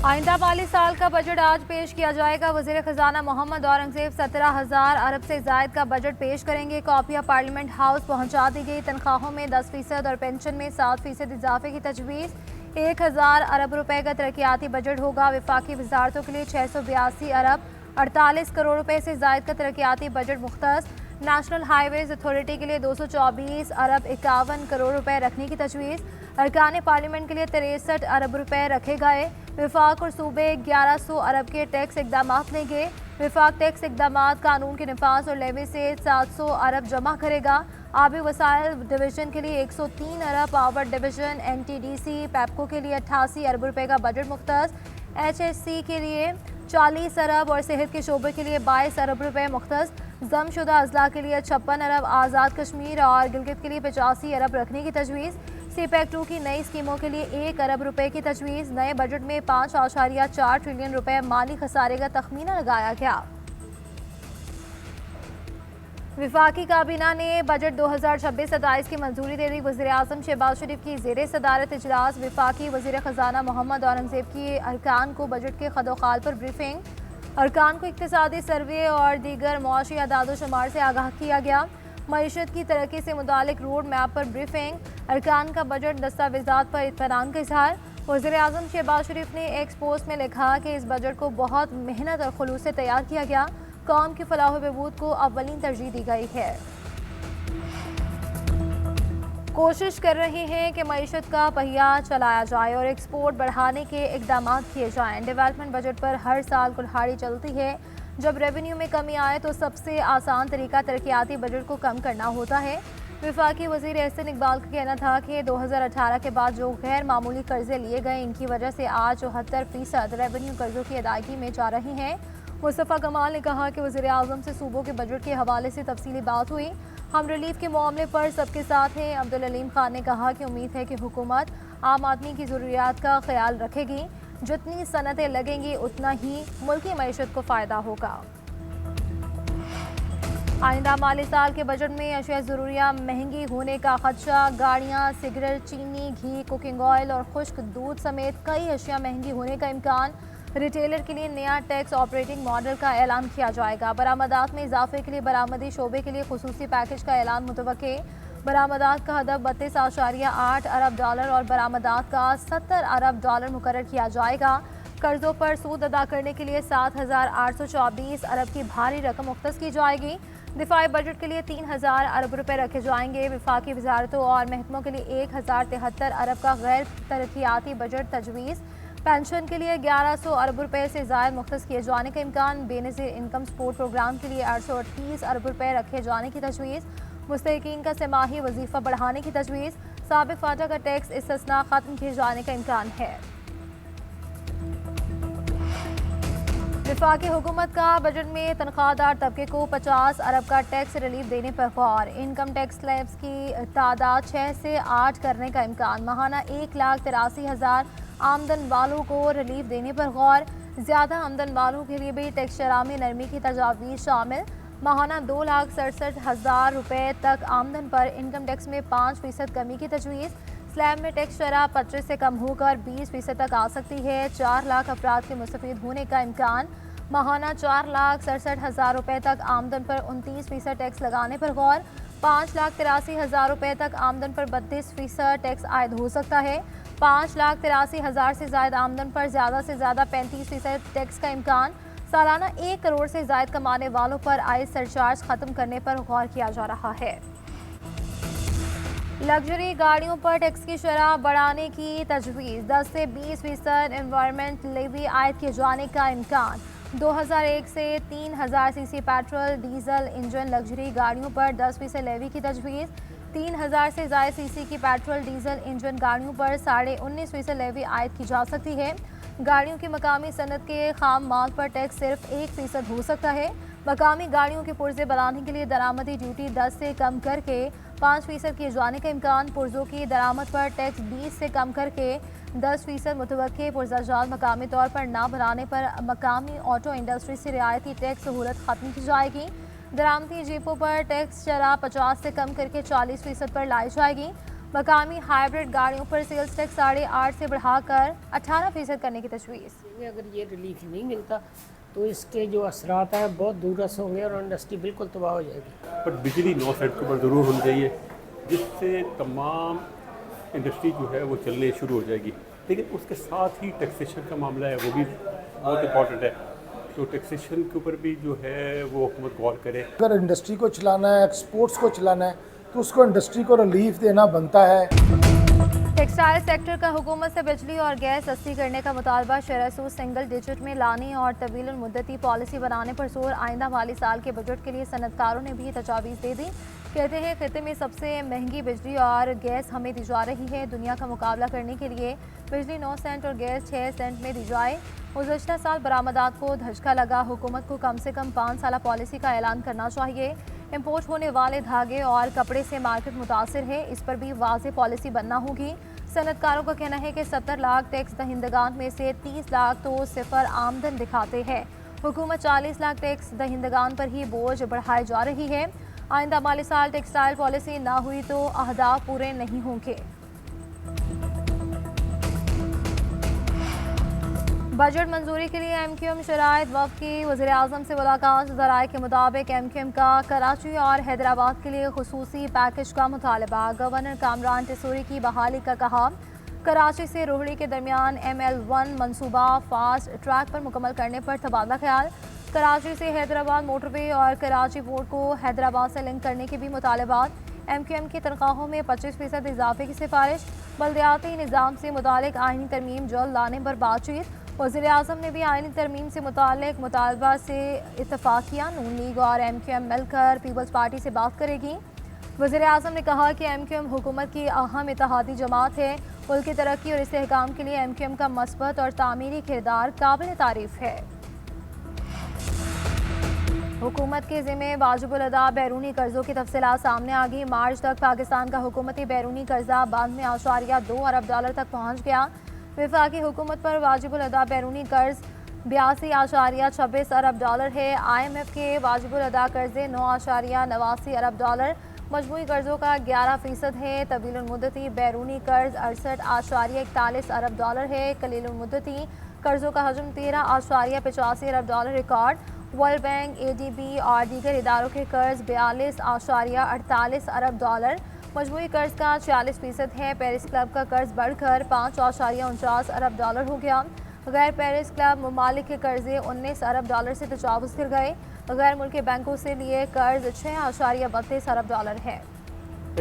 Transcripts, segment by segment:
आइंदा माली साल का बजट आज पेश किया जाएगा। वजीर खजाना मोहम्मद औरंगजेब 17,000 अरब से जायद का बजट पेश करेंगे। कॉपियां पार्लियामेंट हाउस पहुंचा दी गई। तनख्वाहों में 10% और पेंशन में 7% इजाफे की तजवीज़। 1,000 अरब रुपए का तरक्याती बजट होगा। विफाकी वजारतों के लिए 682 अरब 48 करोड़ रुपए से जायद का तरक्याती बजट मुख्तस। नेशनल हाईवेज अथॉरिटी के लिए 224 अरब 51 करोड़ रुपए रखने की तजवीज़। अरकान पार्लियामेंट के लिए 63 अरब रुपए रखे गए। विफाक और सूबे 1100 अरब के टैक्स इकदाम लेंगे। विफाक टैक्स इकदाम कानून के नफाज और लेवी से 700 अरब जमा करेगा। आबी वसाइल डिवीजन के लिए 103 अरब, पावर डिवीजन NTDC पैप्को के लिए 88 अरब रुपए का बजट मुख्तस। HSC के लिए 40 अरब और सेहत के शोबे के लिए 22 अरब रुपए मुख्तस। जमशुदा अजला के लिए 56 अरब, आज़ाद कश्मीर और गिलगित के लिए 85 अरब रखने की तजवीज़। CPEC 2 की नई स्कीमों के लिए 1 अरब रुपए की तजवीज़। नए बजट में 5.4 ट्रिलियन रुपए माली खसारे का तखमीना लगाया गया। विफाकी काबीना ने बजट 2026-27 की मंजूरी दे दी। वज़ीर आज़म शहबाज शरीफ की ज़ेर सदारत इजलास। विफाकी वज़ीर ख़जाना मोहम्मद औरंगजेब की अरकान को बजट के खदोखाल पर ब्रीफिंग। अरकान को इक़्तिसादी सर्वे और दीगर मुआशी अदाद शुमार से आगाह किया गया। मईशत की तरक्की से मुतालिक रोड मैप पर ब्रीफिंग। अरकान का बजट दस्तावेज़ात पर इत्मीनान का इजहार। वज़ीर आज़म शहबाज शरीफ ने एक पोस्ट में लिखा कि इस बजट को बहुत मेहनत और खुलूस से तैयार किया गया। कौम की फलाह व बहबूद को अव्वलीन तरजीह दी गई है। कोशिश कर रहे हैं कि मईशत का पहिया चलाया जाए और एक्सपोर्ट बढ़ाने के इकदाम किए जाएं। डेवलपमेंट बजट पर हर साल कुल्हाड़ी चलती है। जब रेवेन्यू में कमी आए तो सबसे आसान तरीका तरक्याती बजट को कम करना होता है। विफाकी वज़ीर एहसन इकबाल का कहना था कि 2018 के बाद जो गैर मामूली कर्जे लिए गए, इनकी वजह से आज 74% रेवेन्यू कर्जों की अदायगी में जा रही हैं। मुस्तफ़ा कमाल ने कहा कि वज़ीर आज़म से सूबों के बजट के हवाले से तफसीली बात हुई। हम रिलीफ के मामले पर सबके साथ हैं। अब्दुल अलीम खान ने कहा कि उम्मीद है कि हुकूमत आम आदमी की ज़रूरियात का ख्याल रखेगी। जितनी सनतें लगेंगी उतना ही मुल्की मईशत को फ़ायदा होगा। आइंदा माली साल के बजट में अशिया ज़रूरिया महंगी होने का खदशा। गाड़ियाँ, सिगरेट, चीनी, घी, कुकिंग ऑयल और खुश्क दूध समेत कई अशिया महंगी होने का इम्कान। रिटेलर के लिए नया टैक्स ऑपरेटिंग मॉडल का ऐलान किया जाएगा। बरामदात में इजाफे के लिए बरामदी शोबे के लिए खुसूसी पैकेज का ऐलान मुतवक्के। बरामदात का हदफ 32.8 अरब डॉलर और बरामदात का 70 अरब डॉलर मुकर्रर किया जाएगा। कर्जों पर सूद अदा करने के लिए 7,824 अरब की भारी रकम मुख्तस की जाएगी। दिफाई बजट के लिए 3,000 अरब रुपए रखे जाएंगे। विफाकी वजारतों और महकमों के लिए 1,073 अरब का गैर तरक्याती बजट तजवीज़। पेंशन के लिए 1100 अरब रुपए से ज़ायद मुख्तस किए जाने का इम्कान। बेनज़ीर इनकम सपोर्ट प्रोग्राम के लिए 838 अरब रुपए रखे जाने की तजवीज़। मुस्तहिकीन का सेमाही वजीफ़ा बढ़ाने की तजवीज़। साबिक फाटा का टैक्स इस्तिस्ना ख़त्म किए जाने का इम्कान है। विफाकी हुकूमत का बजट में तनख्वाहदार तबके को 50 अरब का टैक्स रिलीफ देने पर गौर। इनकम टैक्स स्लैब्स की तादाद 6 से 8 करने का इम्कान। माहाना 1,83,000 आमदन वालों को रिलीफ देने पर गौर। ज़्यादा आमदन वालों के लिए भी टैक्स शरह में नरमी की तजावीज़ शामिल। माहाना 2,67,000 रुपये तक आमदन पर इनकम टैक्स में 5% कमी की तजवीज़। स्लैब में टैक्स शरह 25 से कम होकर 20% तक आ सकती है। 4 लाख अफराद के मुस्तफ़ीद होने का इम्कान। माहाना 4,67,000 रुपये तक आमदन पर 29% टैक्स लगाने पर गौर। 5,83,000 रुपये तक आमदन पर 32% टैक्स आयद हो सकता है। 5,83,000 से ज़ायद आमदन पर ज़्यादा से ज़्यादा 35% टैक्स का इम्कान। सालाना 1 करोड़ से ज़ायद कमाने वालों पर आय सरचार्ज ख़त्म करने पर गौर किया जा रहा है। लग्जरी गाड़ियों पर टैक्स की शरह बढ़ाने की तजवीज़। 10 से 20% एनवायरमेंट लेवी आयद किए जाने का इम्कान। 2001 से 3,000 CC petrol diesel engine luxury गाड़ियों पर 10% लेवी की तजवीज़। 3,000 से ज़ायद सीसी की पेट्रोल डीजल इंजन गाड़ियों पर 19.5% लेवी आयद की जा सकती है। गाड़ियों की मकामी सनत के खाम माल पर टैक्स सिर्फ 1% हो सकता है। मकामी गाड़ियों के पुर्जे बनाने के लिए दरामदी ड्यूटी 10 से कम करके 5% किए जाने का इम्कान। पुर्जों की दरामद पर टैक्स 20 से कम करके 10% मुतवक्के। पुर्जा जात मकामी तौर पर ना बनाने पर मकामी ऑटो इंडस्ट्री से रियायती टैक्स सहूलत ख़त्म की जाएगी। दरामदी जीपों पर टैक्स शरह 50 से कम करके 40% पर लाई जाएगी। मकामी हाइब्रिड गाड़ियों पर सेल्स टैक्स 8.5 से बढ़ाकर 18% करने की तजवीज़। अगर ये रिलीफ नहीं मिलता तो इसके जो असरात हैं बहुत दूरस होंगे और इंडस्ट्री बिल्कुल तबाह हो जाएगी। पर बिजली 9 सेंट के ऊपर ज़रूर होनी चाहिए, जिससे तमाम इंडस्ट्री जो है वो चलने शुरू हो जाएगी। लेकिन उसके साथ ही टैक्सेशन का मामला है, वो भी बहुत इंपॉर्टेंट है। तो टैक्सेशन के ऊपर भी जो है वो हुकूमत गौर करे। अगर इंडस्ट्री को चलाना है, एक्सपोर्ट्स को चलाना है, तो उसको इंडस्ट्री को रिलीफ देना बनता है। टेक्सटाइल सेक्टर का हुकूमत से बिजली और गैस सस्ती करने का मुतालबा शरह सिंगल डिजिट में लाने और तवील मुद्दती पॉलिसी बनाने पर जोर। आइंदा माली साल के बजट के लिए सनतकारों ने भी तजावीज़ दे दी। कहते हैं खिते में सबसे महंगी बिजली और गैस हमें दी जा रही है। दुनिया का मुकाबला करने के लिए बिजली 9 सेंट और गैस 6 सेंट में दी जाए। गुज़श्ता साल बरामदात को धचका लगा। हुकूमत को कम से कम 5 साल पॉलिसी का ऐलान करना चाहिए। इम्पोर्ट होने वाले धागे और कपड़े से मार्केट मुतासर है, इस पर भी वाज़ेह पॉलिसी बनना होगी। सनतकारों का कहना है कि 70 लाख टैक्स दहिंदगान में से 30 लाख तो सिफर आमदन दिखाते हैं। हुकूमत 40 लाख टैक्स दहिंदगान पर ही बोझ बढ़ाई जा रही है। आइंदा माली साल टेक्सटाइल पॉलिसी ना हुई तो अहदाफ पूरे नहीं होंगे। बजट मंजूरी के लिए MQM शराइत वफ़ की वज़ीर आज़म से मुलाकात। ज़राए के मुताबिक MQM का कराची और हैदराबाद के लिए खुसूसी पैकेज का मुतालबा। गवर्नर कामरान टिसूरी की बहाली का कहा। कराची से रोहड़ी के दरमियान ML1 मनसूबा फास्ट ट्रैक पर मुकम्मल करने पर तबादला ख्याल। कराची से हैदराबाद मोटरवे और कराची पोर्ट को हैदराबाद से लिंक करने के भी मुतालबात। MQM की तनख्वाहों में 25% इजाफे की सिफारिश। बल्दियाती निज़ाम से मुतालिक आइनी तरमीम जल्द लाने पर बातचीत। वज़ीर आज़म ने भी आइनी तरमीम से मुतालिक मुतालबा से इत्तफ़ाक़ किया। नून लीग और MQM मिलकर पीपल्स पार्टी से बात करेगी। वज़ीर आज़म ने कहा कि MQM हुकूमत की अहम इत्तेहादी जमात है। मुल्क की तरक्की और इस्तेहकाम के लिए MQM का मस्बत और तामीरी किरदार काबिल तारीफ़ है। हुकूमत के ज़िम्मे वाजिबुल अदा बैरूनी कर्ज़ों की तफसीलात सामने आ गई। मार्च तक पाकिस्तान का हुकूमती बैरूनी कर्जा 92.2 अरब डॉलर तक पहुँच गया। वफाकी हुकूमत पर वाजिबुल अदा बैरूनी कर्ज 82.26 अरब डॉलर है। IMF के वाजिबुल अदा कर्जे 9.89 अरब डॉलर। मजमूई कर्जों का 11% है। तवील मुद्दती बैरूनी कर्ज 68.41 अरब डॉलर है। कलील मुद्दती कर्जों का हजम 13.85 अरब dollar record. World Bank, ADB और दीगर इदारों के कर्ज 42.48 अरब डॉलर। मजमूई कर्ज का 40% है। पेरिस क्लब का कर्ज बढ़कर 5.49 अरब डॉलर हो गया। गैर पेरिस क्लब ममालिक के कर्जे 19 अरब डॉलर से तजावुज़ कर गए। गैर मुल्की बैंकों से लिए कर्ज 6.32 अरब डॉलर है।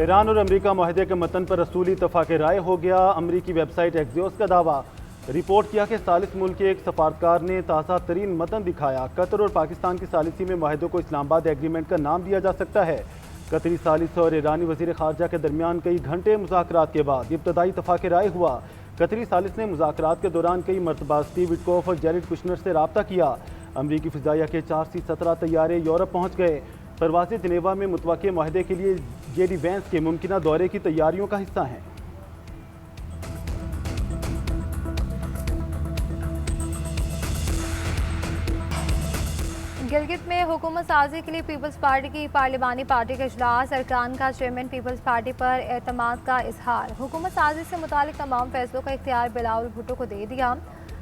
ईरान और अमरीका माहदे के मतन पर रसूली इत्तफाक़ राय हो गया। अमरीकी वेबसाइट एक्सियोस का दावा। रिपोर्ट किया कि सालिस मुल्क के एक सफारतकार ने ताज़ा तरीन मतन दिखाया। कतर और पाकिस्तान की सालिसी में माहदों को इस्लामाबाद एग्रीमेंट का नाम दिया जा सकता है। कतरी सालिस और ईरानी वज़ीर ख़ारजा के दरमियान कई घंटे मुज़ाकरात के बाद इब्तदाई इत्तफाक़ राय हुआ। कतरी सालिस ने मुज़ाकरात के दौरान कई मरतबा स्टीव विटकॉफ और जेरेड कुशनर से रब्ता किया। अमरीकी फ़िज़ाइया के 417 तैयारे यूरोप पहुँच गए। परवाज़ें जनेवा में मुतवक्के माहदे के लिए JD वैंस के मुमकिना दौरे की तैयारियों का हिस्सा हैं। गिलगित में हुकूमत साजी के लिए पीपल्स पार्टी की पार्लिमानी पार्टी का इजलास। अरकान का चेयरमैन पीपल्स पार्टी पर एतमाद का इजहार। हुकूमत साजी से मुतालिक तमाम फैसलों का इख्तियार बिलावल भुट्टो को दे दिया।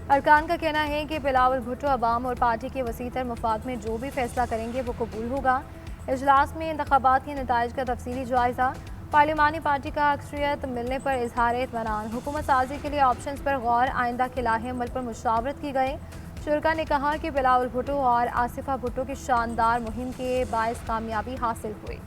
अरकान का कहना है कि बिलावल भुट्टो अवाम और पार्टी के वसीतर मफाद में जो भी फैसला करेंगे वो कबूल होगा। इजलास में इंतखाबात के नताइज का तफसीली जायजा। पार्लिमानी पार्टी का अक्सरियत मिलने पर इजहार इत्मीनान। हुकूमत साजी के लिए ऑप्शंस पर गौर। आइंदा के लाहे अमल पर मुशावरत की गई। शुरा ने कहा कि बिलावल भुट्टो और आसिफा भुट्टो की शानदार मुहिम के बायस कामयाबी हासिल हुई।